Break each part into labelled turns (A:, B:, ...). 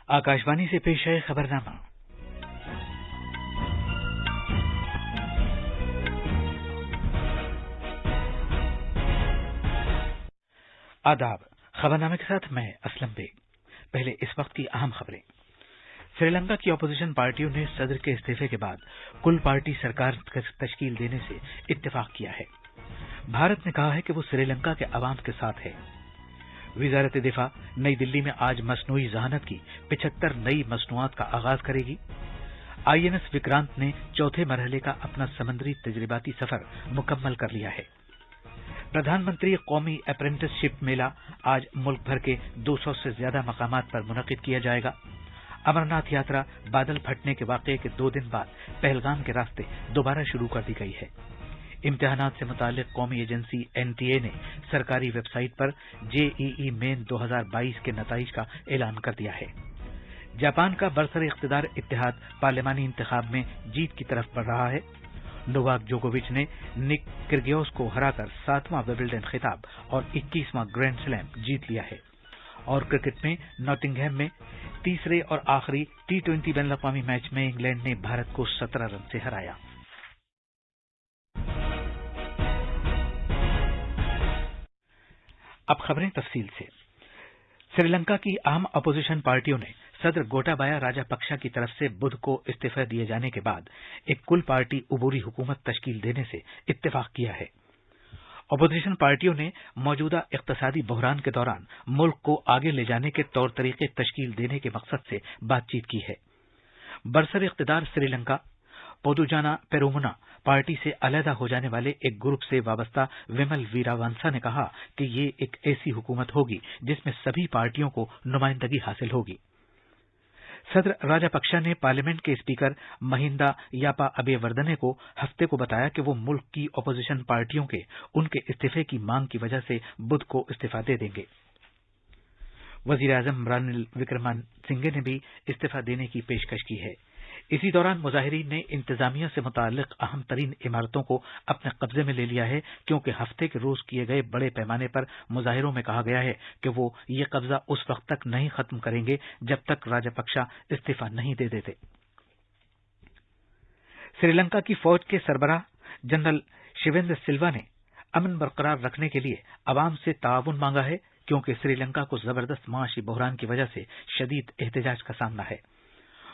A: आकाशवाणी से पेश है खबरनामा। आदाब। खबरनामे के साथ मैं असलम बेग। पहले इस वक्त की अहम खबरें। श्रीलंका की अपोजिशन पार्टियों ने सदर के इस्तीफे के बाद कुल पार्टी सरकार तश्कील देने से इत्तेफाक किया है। भारत ने कहा है कि वो श्रीलंका के अवाम के साथ है। वजारत दिफा नई दिल्ली में आज मसनूई जहानत की 75 नई मसनूआत का आगाज करेगी। INS विक्रांत ने चौथे मरहले का अपना समुद्री तजर्बाती सफर मुकम्मल कर लिया है। प्रधानमंत्री कौमी अप्रेंटिसशिप मेला आज मुल्क भर के 200 से ज्यादा मकामात पर मुनक्किद किया जाएगा। अमरनाथ यात्रा बादल फटने के वाकये के 2 दिन बाद पहलगाम के रास्ते दोबारा शुरू कर दी गई है। इम्तिहानात से मुतालिक कौमी एजेंसी NTA ने सरकारी वेबसाइट पर JEE मेन 2022 के नताइज का ऐलान कर दिया है। जापान का बरसर इख्तिदार इत्तेहाद पार्लिमानी इंतखाब में जीत की तरफ बढ़ रहा है। नोवाक जोकोविच ने निक किर्गियोस को हराकर 7वां विंबलडन खिताब और 21वां ग्रैंड स्लैम जीत लिया है। और क्रिकेट में नॉटिंघम में तीसरे और आखिरी T20 बैनुल-अक़वामी मैच में इंग्लैंड ने भारत को 17 रन से हराया। अब खबरें तफसील से। श्रीलंका की अहम अपोजिशन पार्टियों ने सदर गोटाबाया राजापक्सा की तरफ से बुध को इस्तीफा दिए जाने के बाद एक कुल पार्टी उबूरी हुकूमत तश्कील देने से इत्तेफाक किया है। अपोजिशन पार्टियों ने मौजूदा इक्तसादी बहरान के दौरान मुल्क को आगे ले जाने के तौर तरीके तश्कील देने के मकसद से बातचीत की है। बरसर इख्तिदार श्रीलंका पोदुजाना पेरुमुना पार्टी से अलहदा हो जाने वाले एक ग्रुप से वाबस्ता विमल वीरावंसा ने कहा कि ये एक ऐसी हुकूमत होगी जिसमें सभी पार्टियों को नुमाइंदगी हासिल होगी। सदर राजापक्सा ने पार्लियामेंट के स्पीकर महिंदा यापा अबेवर्दने को हफ्ते को बताया कि वो मुल्क की अपोजिशन पार्टियों के उनके इस्तीफे की मांग की वजह से बुध को इस्तीफा दे देंगे। वजीर आजम रानिल विक्रमसिंघे ने भी इस्तीफा देने की पेशकश की है। इसी दौरान मुजाहिरीन ने इंतजामिया से मुताल्लिक अहम तरीन इमारतों को अपने कब्जे में ले लिया है, क्योंकि हफ्ते के रोज किए गए बड़े पैमाने पर मुजाहिरों में कहा गया है कि वो ये कब्जा उस वक्त तक नहीं खत्म करेंगे जब तक राजापक्सा इस्तीफा नहीं दे देते। श्रीलंका की फौज के सरबराह जनरल शिवेंद्र सिल्वा ने अमन बरकरार रखने के लिए अवाम से ताउन मांगा है, क्योंकि श्रीलंका को जबरदस्त माशी बहरान की वजह से शदीद एहतजाज का सामना है।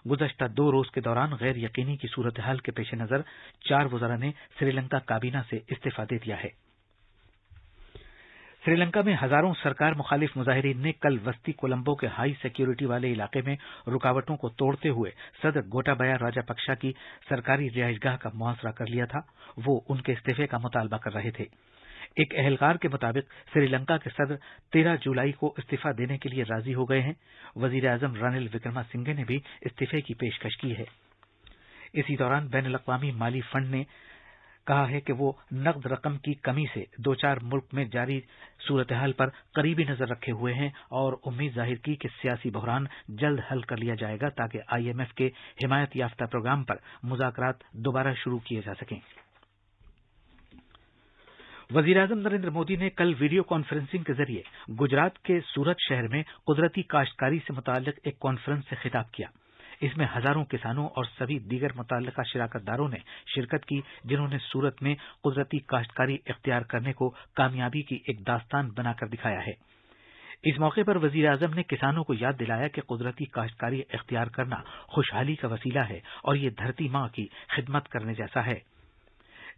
A: गुज़श्ता 2 रोज के दौरान गैर यकीनी की सूरत हाल के पेश नजर 4 वज़रा ने श्रीलंका काबीना से इस्तीफा दे दिया है। श्रीलंका में हजारों सरकार मुखालिफ मुजाहिरीन ने कल वस्ती कोलंबो के हाई सिक्योरिटी वाले इलाके में रुकावटों को तोड़ते हुए सदर गोटाबाया राजापक्सा की सरकारी रिहाइशगाह का मुआसरा कर लिया था। वो उनके इस्तीफे का मुतालबा कर रहे थे। एक अहलकार के मुताबिक श्रीलंका के सदर 13 जुलाई को इस्तीफा देने के लिए राजी हो गए हैं। वजीर आजम रानिल विक्रमसिंघे ने भी इस्तीफे की पेशकश की है। इसी दौरान बैनुल-अक़वामी माली फंड ने कहा है कि वो नकद रकम की कमी से 2-4 मुल्क में जारी सूरत हाल पर करीबी नजर रखे हुए हैं और उम्मीद जाहिर की कि सियासी बहरान जल्द हल कर लिया जाएगा ताकि IMF के हिमायत याफ्ता प्रोग्राम पर मुज़ाकरात दोबारा शुरू किए जा सकें। वजीर आजम नरेंद्र मोदी ने कल वीडियो कॉन्फ्रेंसिंग के जरिए गुजरात के सूरत शहर में कुदरती काश्तकारी से मुताल्लिक एक कॉन्फ्रेंस से खिताब किया। इसमें हजारों किसानों और सभी दीगर मुतल्लिका शिराकतदारों ने शिरकत की, जिन्होंने सूरत में कुदरती काश्तकारी इख्तियार करने को कामयाबी की एक दास्तान बनाकर दिखाया है। इस मौके पर वजीर आजम ने किसानों को याद दिलाया कि कुदरती काश्तकारी इख्तियार करना खुशहाली का वसीला है और ये धरती माँ की खिदमत करने जैसा है।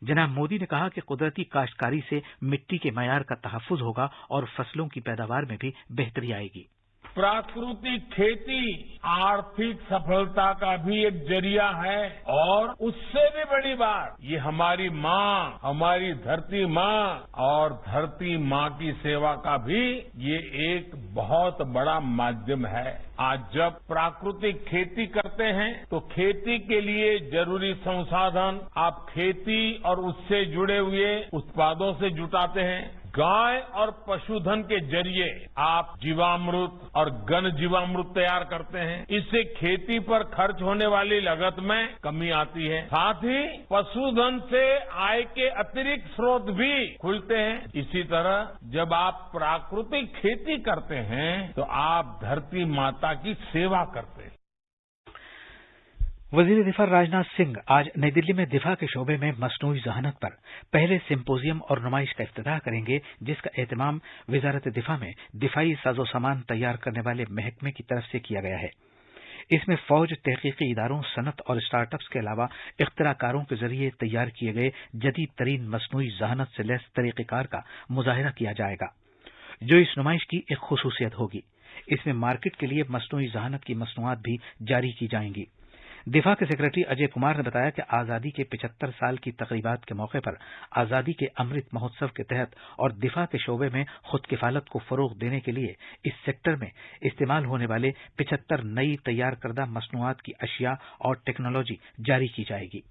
A: जनाब मोदी ने कहा कि कुदरती काश्तकारी से मिट्टी के मयार का तहफ्फुज होगा और फसलों की पैदावार में भी बेहतरी आएगी।
B: प्राकृतिक खेती आर्थिक सफलता का भी एक जरिया है और उससे भी बड़ी बात ये हमारी माँ, हमारी धरती माँ और धरती माँ की सेवा का भी ये एक बहुत बड़ा माध्यम है। आज जब प्राकृतिक खेती करते हैं तो खेती के लिए जरूरी संसाधन आप खेती और उससे जुड़े हुए उत्पादों से जुटाते हैं। गाय और पशुधन के जरिए आप जीवामृत और घन जीवामृत तैयार करते हैं। इससे खेती पर खर्च होने वाली लागत में कमी आती है। साथ ही पशुधन से आय के अतिरिक्त स्रोत भी खुलते हैं। इसी तरह जब आप प्राकृतिक खेती करते हैं तो आप धरती माता की सेवा करते हैं।
A: वजीर दिफा राजनाथ सिंह आज नई दिल्ली में दिफा के शोबे में मसनूई जहानत पर पहले सिम्पोजियम और नुमाइश का इफ्तिताह करेंगे, जिसका एहतमाम वजारत दिफा में दिफाई साजो सामान तैयार करने वाले महकमे की तरफ से किया गया है। इसमें फौज, तहकीकी इदारों, सनत और स्टार्टअप्स के अलावा इख्तिराकारों के जरिए तैयार किए गए जदीद तरीन मसनूई जहानत से लैस तरीक़ेकार का मुजाहिरा किया जाएगा, जो इस नुमाइश की एक खुसूसियत होगी। इसमें मार्केट के लिए मसनूई जहानत की मसनूआत भी जारी की जाएंगी। दिफा के सेक्रेटरी अजय कुमार ने बताया कि आजादी के 75 साल की तकरीबात के मौके पर आजादी के अमृत महोत्सव के तहत और दिफा के शोबे में खुद किफालत को फरोग देने के लिए इस सेक्टर में इस्तेमाल होने वाले 75 नई तैयार करदा मसनूआत की अशिया और टेक्नोलॉजी जारी की जाएगी।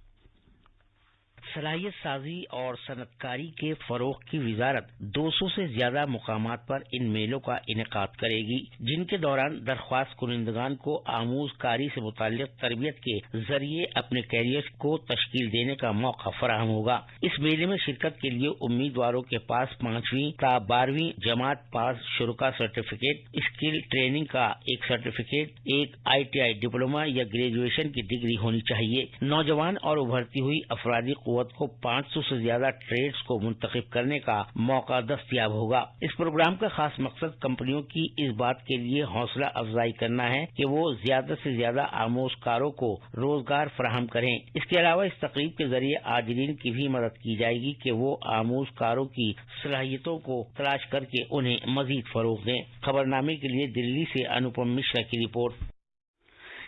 C: सलाहियत साजी और सनतकारी के फरोग की वजारत 200 से ज्यादा मुकामात पर इन मेलों का इनेकाद करेगी, जिनके दौरान दरख्वास्त कुनिंदगान को आमूजकारी से मुताल्लिक तरबियत के जरिए अपने कैरियर को तश्कील देने का मौका फराहम होगा। इस मेले में शिरकत के लिए उम्मीदवारों के पास 5वीं ता 12वीं जमात पास शुरुका सर्टिफिकेट, स्किल ट्रेनिंग का एक सर्टिफिकेट, एक ITI डिप्लोमा या ग्रेजुएशन की डिग्री होनी चाहिए। नौजवान और उभरती हुई अफरादी को 500 से ज्यादा ट्रेड्स को मुंतखब करने का मौका दस्तयाब होगा। इस प्रोग्राम का खास मकसद कंपनियों की इस बात के लिए हौसला अफजाई करना है कि वो ज्यादा से ज्यादा आमोजकारों को रोजगार फराहम करें। इसके अलावा इस तकरीब के जरिए आजिरीन की भी मदद की जाएगी कि वो आमोजकारों की सलाहियतों को तलाश करके उन्हें मजीद फरोग दें। खबरनामे के लिए दिल्ली से अनुपम मिश्रा की रिपोर्ट।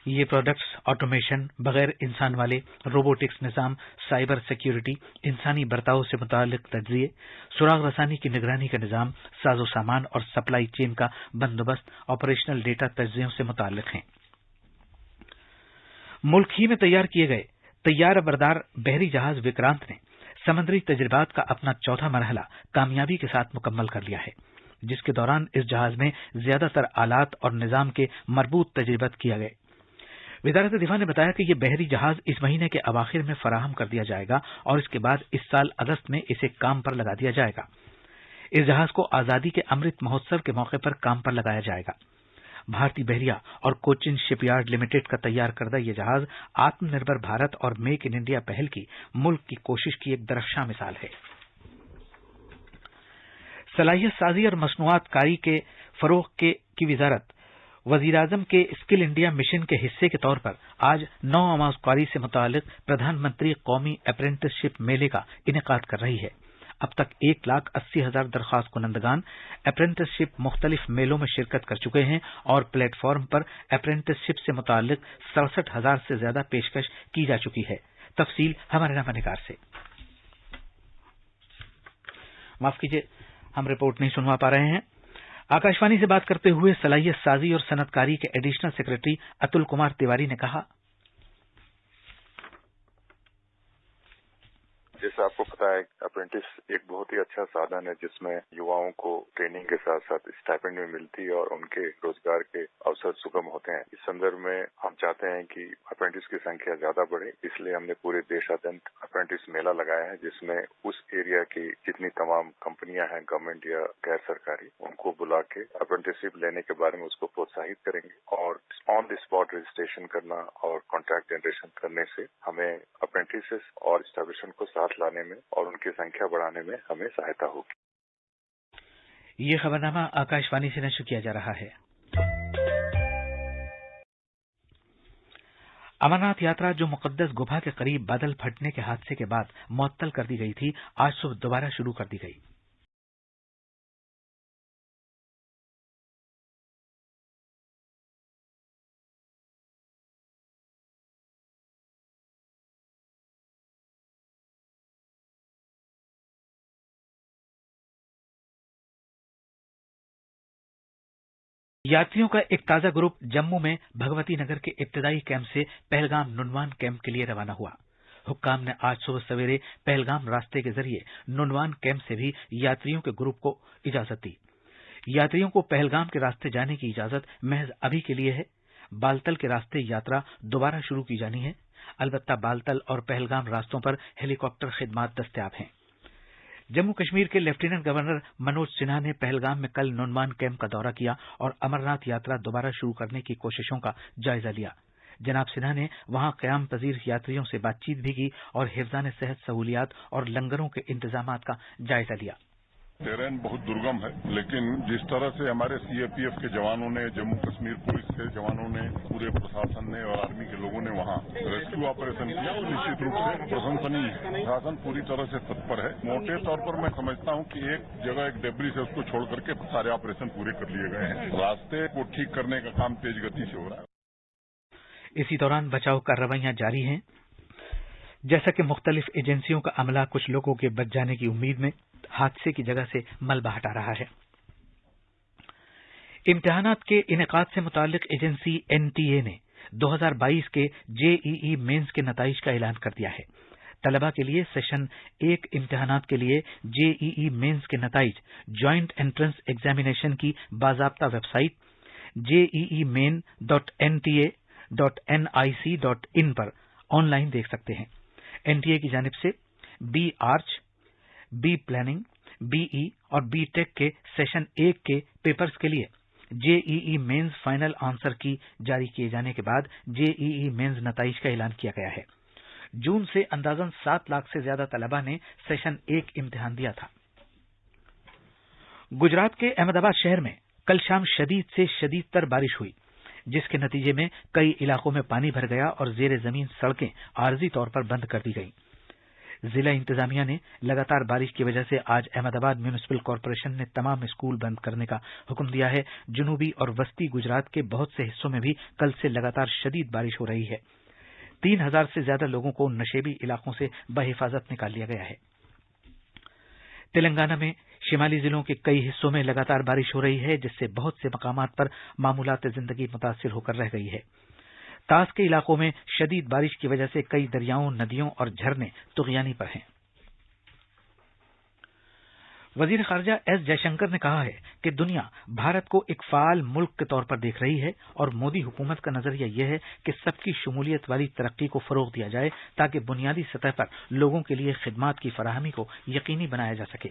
A: ये प्रोडक्ट्स ऑटोमेशन, बगैर इंसान वाले रोबोटिक्स निज़ाम, साइबर सिक्योरिटी, इंसानी बर्ताव से मुताल्लिक तज्जिए, सुराग रसानी की निगरानी का निज़ाम, साजो सामान और सप्लाई चेन का बंदोबस्त, ऑपरेशनल डेटा तज्जियों से मुताल्लिक हैं। मुल्क ही में तैयार किए गए तैयार बरदार बहरी जहाज विक्रांत ने समंदरी तजुर्बात का अपना चौथा मरहला कामयाबी के साथ मुकम्मल कर लिया है, जिसके दौरान इस जहाज में ज्यादातर आलात और निज़ाम के मरबूत तजुर्बत किया गए। वजारत दिफा ने बताया कि यह बहरी जहाज इस महीने के अवाखिर में फराहम कर दिया जाएगा और इसके बाद इस साल अगस्त में इसे काम पर लगा दिया जाएगा। इस जहाज को आजादी के अमृत महोत्सव के मौके पर काम पर लगाया जाएगा। भारतीय बहरिया और कोचिन शिपयार्ड लिमिटेड का तैयार करदा यह जहाज आत्मनिर्भर भारत और मेक इन इंडिया पहल की मुल्क की कोशिश की एक दरख्शां मिसाल है। सलाहियत साजी और मसनूआत कारी के फरोग की वजारत वजीर-ए-आजम के स्किल इंडिया मिशन के हिस्से के तौर पर आज नौ आमोजकारी से मुतालिक प्रधानमंत्री कौमी अप्रेंटिसशिप मेले का इनेकाद कर रही है। अब तक 1,80,000 दरख्वास्त कुनंदगान अप्रेंटिसशिप मुख्तलिफ मेलों में शिरकत कर चुके हैं और प्लेटफॉर्म पर अप्रेंटिसशिप से मुतालिक 67,000 से ज्यादा पेशकश की जा चुकी है। तफसील हमारे नामानिगार से। माफ कीजिए, हम रिपोर्ट नहीं सुनवा पा रहे हैं। आकाशवाणी से बात करते हुए सलाहियत साजी और सनतकारी के एडिशनल सेक्रेटरी अतुल कुमार तिवारी ने कहा,
D: जैसे आपको पता है अप्रेंटिस एक बहुत ही अच्छा साधन है जिसमें युवाओं को ट्रेनिंग के साथ साथ स्टाइपेंड भी मिलती है और उनके रोजगार के अवसर सुगम होते हैं। इस संदर्भ में हम चाहते हैं कि अप्रेंटिस की संख्या ज्यादा बढ़े, इसलिए हमने पूरे देशाद्यंत अप्रेंटिस मेला लगाया है, जिसमें उस एरिया की जितनी तमाम कंपनियां हैं गवर्नमेंट या गैर सरकारी, उनको बुला के अप्रेंटिसशिप लेने के बारे में उसको प्रोत्साहित करेंगे और ऑन द स्पॉट रजिस्ट्रेशन करना और कॉन्ट्रैक्ट जनरेशन करने से हमें अप्रेंटिसेस और एस्टैब्लिशमेंट को साथ लाने में और उनकी संख्या बढ़ाने में हमें सहायता होगी।
A: ये खबरनामा आकाशवाणी से नशर किया जा रहा है। अमरनाथ यात्रा जो मुकद्दस गुफा के करीब बादल फटने के हादसे के बाद मुअत्तल कर दी गई थी, आज सुबह दोबारा शुरू कर दी गई। यात्रियों का एक ताजा ग्रुप जम्मू में भगवती नगर के इब्तदाई कैंप से पहलगाम नुनवान कैंप के लिए रवाना हुआ। हुक्काम ने आज सुबह सवेरे पहलगाम रास्ते के जरिए नुनवान कैंप से भी यात्रियों के ग्रुप को इजाजत दी। यात्रियों को पहलगाम के रास्ते जाने की इजाजत महज अभी के लिए है। बालतल के रास्ते यात्रा दोबारा शुरू की जानी है। अलबत्ता बालतल और पहलगाम रास्तों पर हेलीकॉप्टर खिदमात दस्तयाब हैं। जम्मू कश्मीर के लेफ्टिनेंट गवर्नर मनोज सिन्हा ने पहलगाम में कल नुनवान कैंप का दौरा किया और अमरनाथ यात्रा दोबारा शुरू करने की कोशिशों का जायजा लिया। जनाब सिन्हा ने वहां कयाम पजीर यात्रियों से बातचीत भी की और हिफ्जान सेहत सहूलियात और लंगरों के इंतजामात का जायजा लिया।
E: टेरेन बहुत दुर्गम है, लेकिन जिस तरह से हमारे सीएपीएफ के जवानों ने, जम्मू कश्मीर पुलिस के जवानों ने, पूरे प्रशासन ने और आर्मी के लोगों ने वहां रेस्क्यू ऑपरेशन किया और निश्चित रूप से प्रशंसनीय है। प्रशासन पूरी तरह से तत्पर है। मोटे तौर पर मैं समझता हूं कि एक जगह एक डेब्रिस है, उसको छोड़ करके सारे ऑपरेशन पूरे कर लिए गए हैं। रास्ते को ठीक करने का काम तेज गति से हो रहा है।
A: इसी दौरान बचाव कार्रवाइयां जारी हैं। जैसा कि मुख्तलिफ एजेंसियों का अमला कुछ लोगों के बच जाने की उम्मीद में हादसे की जगह से मलबा हटा रहा है। इम्तिहानात के इनेकाद से मुताल्लिक एजेंसी एनटीए ने 2022 के जेईई मेंस के नताइज का ऐलान कर दिया है। तलबा के लिए सेशन 1 इम्तिहानात के लिए जेईई मेंस के नताइज ज्वाइंट एंट्रेंस एग्जामिनेशन की बाज़ाब्ता वेबसाइट jeemen.nta.nic.in पर ऑनलाइन देख सकते हैं। एनटीए की जानिब से B Arch, B planning, BE और बी टेक के सेशन 1 के पेपर्स के लिए जेईई मेंस फाइनल आंसर की जारी किए जाने के बाद जेईई मेंस नताइज का ऐलान किया गया है। जून से अंदाजन 7 लाख से ज्यादा तलबा ने सेशन 1 इम्तिहान दिया था। गुजरात के अहमदाबाद शहर में कल शाम शदीद से शदीद तर बारिश हुई, जिसके नतीजे में कई इलाकों में पानी भर गया और जेर जमीन सड़कें आरजी तौर पर बंद कर दी गईं। जिला इंतजामिया ने लगातार बारिश की वजह से आज अहमदाबाद म्यूनिसिपल कॉरपोरेशन ने तमाम स्कूल बंद करने का हुक्म दिया है। जनूबी और वस्ती गुजरात के बहुत से हिस्सों में भी कल से लगातार शदीद बारिश हो रही है। 3000 से ज्यादा लोगों को नशेबी इलाकों से बहिफाजत निकाल लिया गया है। तेलंगाना में शिमाली जिलों के कई हिस्सों में लगातार बारिश हो रही है, जिससे बहुत से मकामात पर मामूलात जिंदगी मुतासिर होकर रह गई है। तास के इलाकों में शदीद बारिश की वजह से कई दरियाओं, नदियों और झरने तुगयानी पर हैं। वजीर खारजा एस जयशंकर ने कहा है कि दुनिया भारत को एक फाल मुल्क के तौर पर देख रही है और मोदी हुकूमत का नजरिया यह है कि सबकी शमूलियत वाली तरक्की को फरोग दिया जाए ताकि बुनियादी सतह पर लोगों के लिए खिदमात की फराहमी को यकीनी बनाया जा सके।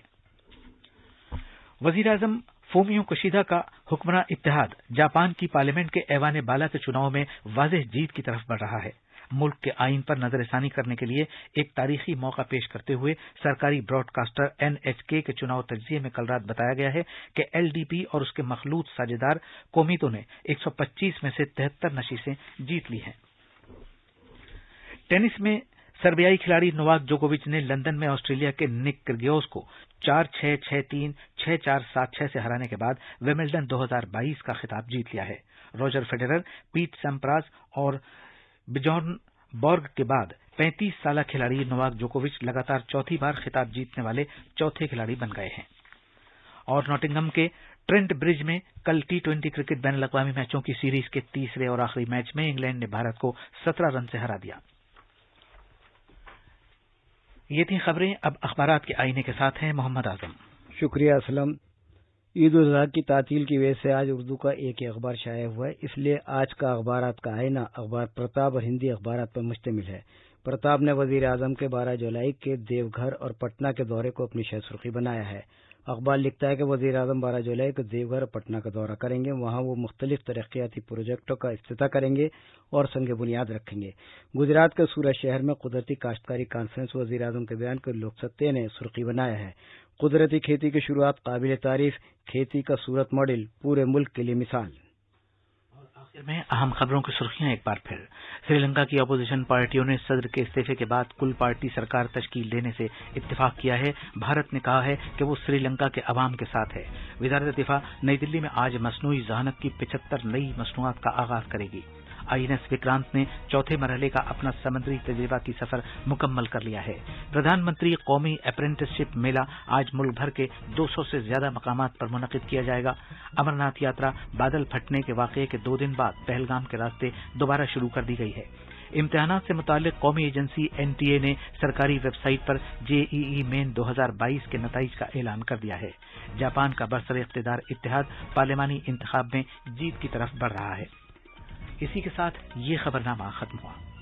A: वजीर आजम फूमियो किशिदा का हुक्मरान इत्तेहाद जापान की पार्लियामेंट के ऐवान बाला के चुनाव में वाज़ेह जीत की तरफ बढ़ रहा है। मुल्क के आईन पर नजरसानी करने के लिए एक तारीखी मौका पेश करते हुए सरकारी ब्रॉडकास्टर एनएचके के चुनाव तज्जिये में कल रात बताया गया है कि एलडीपी और उसके मखलूत साझेदार कोमितो ने 125 में से 73 नशीसें जीत ली हैं। टेनिस में सर्बियाई खिलाड़ी नोवाक जोकोविच ने लंदन में ऑस्ट्रेलिया के निक किर्गियोस को 4-6, 6-3, 6-4, 7-6 से हराने के बाद विंबलडन 2022 का खिताब जीत लिया है। रोजर फेडरर, पीट सैम्प्रास और बिजॉर्न बॉर्ग के बाद 35 साला खिलाड़ी नोवाक जोकोविच लगातार चौथी बार खिताब जीतने वाले चौथे खिलाड़ी बन गए हैं। और नॉटिंघम के ट्रेंट ब्रिज में कल टी20 क्रिकेट बैन अवी मैचों की सीरीज के तीसरे और आखिरी मैच में इंग्लैंड ने भारत को 17 रन से हरा दिया। ये थी खबरें। अब अखबारात के आईने के साथ हैं मोहम्मद आजम।
F: शुक्रिया असलम। ईद उल अजहा की तातील की वजह से आज उर्दू का एक ही अखबार शाया हुआ है, इसलिए आज का अखबारात का आईना अखबार प्रताप और हिंदी अखबारात पर मुश्तमिल है। प्रताप ने वजीर आजम के 12 जुलाई के देवघर और पटना के दौरे को अपनी सुर्खी बनाया है। अखबार लिखता है कि वजीर आजम 12 जुलाई को देवघर और पटना का दौरा करेंगे। वहां वो मुख्तलिफ तरक्याती प्रोजेक्टों का इफ्तिताह करेंगे और संग बुनियाद रखेंगे। गुजरात के सूरत शहर में कुदरती काश्तकारी कॉन्फ्रेंस वजीर आजम के बयान को लोकसत्ता ने सुर्खी बनाया है। कुदरती खेती की शुरुआत काबिल तारीफ, खेती का सूरत मॉडल पूरे मुल्क के लिए मिसाल।
A: आखिर में अहम खबरों की सुर्खियां एक बार फिर। श्रीलंका की अपोजिशन पार्टियों ने सदर के इस्तीफे के बाद कुल पार्टी सरकार तश्कील देने से इत्तेफाक किया है। भारत ने कहा है कि वो श्रीलंका के अवाम के साथ है। वजारत दिफा नई दिल्ली में आज मसनूई ज़हानत की 75 नई मसनूआत का आगाज करेगी। आईएनएस विक्रांत ने चौथे मरहले का अपना समुद्री तजुर्बा की सफर मुकम्मल कर लिया है। प्रधानमंत्री कौमी अप्रेंटिसशिप मेला आज मुल्क भर के 200 से ज्यादा मकामात पर मुनक़िद किया जाएगा। अमरनाथ यात्रा बादल फटने के वाक़ये के 2 दिन बाद पहलगाम के रास्ते दोबारा शुरू कर दी गई है। امتحانات سے متعلق قومی ایجنسی NTA نے سرکاری ویب سائٹ پر JEE مین 2022 کے نتائج کا اعلان کر دیا ہے۔ جاپان کا برسر اقتدار اتحاد پارلیمانی انتخاب میں جیت کی طرف بڑھ رہا ہے۔ اسی کے ساتھ یہ خبرنامہ ختم ہوا۔